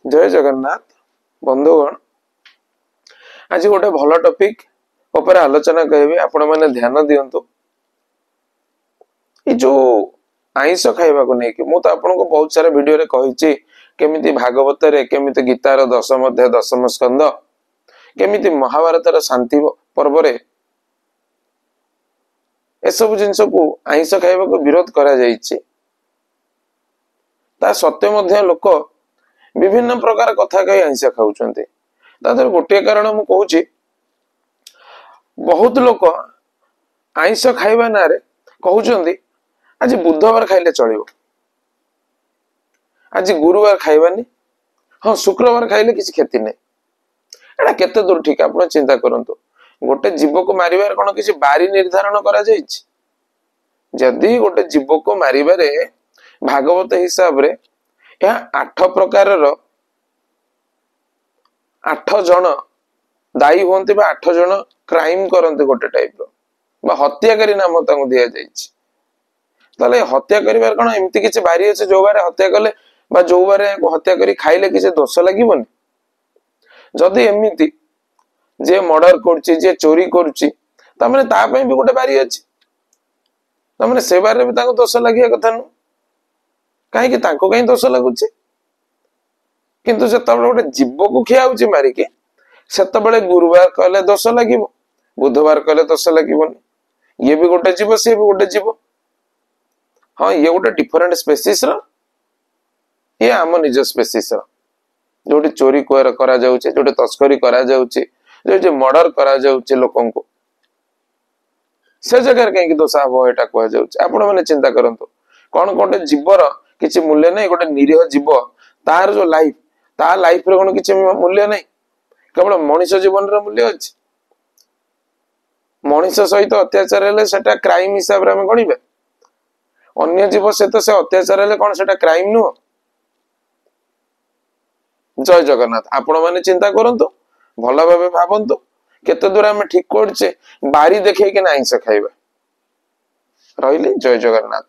जय जगन्नाथ बंधुगण आज गोटे भल टॉपिक ऊपर आलोचना करेंगे आपण मैंने ध्यान दिंतु जो आईष खाइबा को लेकिन मुझे आपको बहुत सारा वीडियो रे कही केमिति भागवत रे केमिति गीतार दशम अध्याय दशम स्कंद केमिति महाभारत शांति पर्व रे एसबू जिनस को आईष खाइबा को विरोध करा जायछि ता सत्य मध्य लोक विभिन्न प्रकार कथा कही आईष खाऊछन्ते तादर गोटे कारण मु कहूछि बहुत लोक आईष खाइबा ना रे कहउछन्ती आज बुधवार खाइले चलिबो आज गुरुवार खाइबानी हाँ शुक्रवार खाइले किसी क्षति नहीं एटा केते दूर ठीक आपण चिंता करंतु गोटे जीव को मारिबार कोन किसी बारी निर्धारण करा जायछि जदि गोटे जीव को मारिबारे भागवत हिसाब रे या 8 प्रकार 8 जन दायी होते 8 जन क्राइम करते गोटे टाइप रो हत्याकारी नाम तांको दिया जायछि ताले हत्या करिवार कोन एम्ति किछि बारी अछि जो बारे हत्या कले बा जो बारे हत्या करी खाइले किछि दोष लागिबोनी जदि एमिति जे मर्डर करछि जे चोरी करछि ता माने ता पय भी गोटे बारी अछि ता माने से बारे भी तांको दोष लागिया कथा न काहे कि तांको कहीं दोष लागुछि किंतु जतबेले गोटे जीव को खियाउछि मारी के सेतबेले गुरुवार कहले दोष लागिबो बुधवार कहले दोष लागिबोनी ये भी गोटे जीव से भी गोटे जीव हाँ ये गोटे डिफरेंट स्पेसीस रो ये आम निज स्पेसीस रो जोटी चोरी करा जाउछि जोटी तस्करी करा जाउछि जो मर्डर करा जाउछि लोकन को से जगह कहीं दोष हबो एटा कह जाउछि आपण माने चिंता करंतु कोन गोटे जीवर किछि मूल्य नहीं गोटे निरीह जीव तार जो लाइफ ता लाइफ रे कोन किछि मूल्य नहीं केवल मनुष्य जीवन रे मूल्य अछि मनुष्य सहित अत्याचार हेले सेटा क्राइम हिसाब रे हम गणिबे अन्य जीव से तो से अत्याचार हेले कोन सेटा क्राइम नु जय जगन्नाथ आपण माने चिंता करंतु भला भाबे भाबंतु केते दूर हम ठीक करछे बारी देखै के ना आइंस खाइबा रहिली जय जगन्नाथ।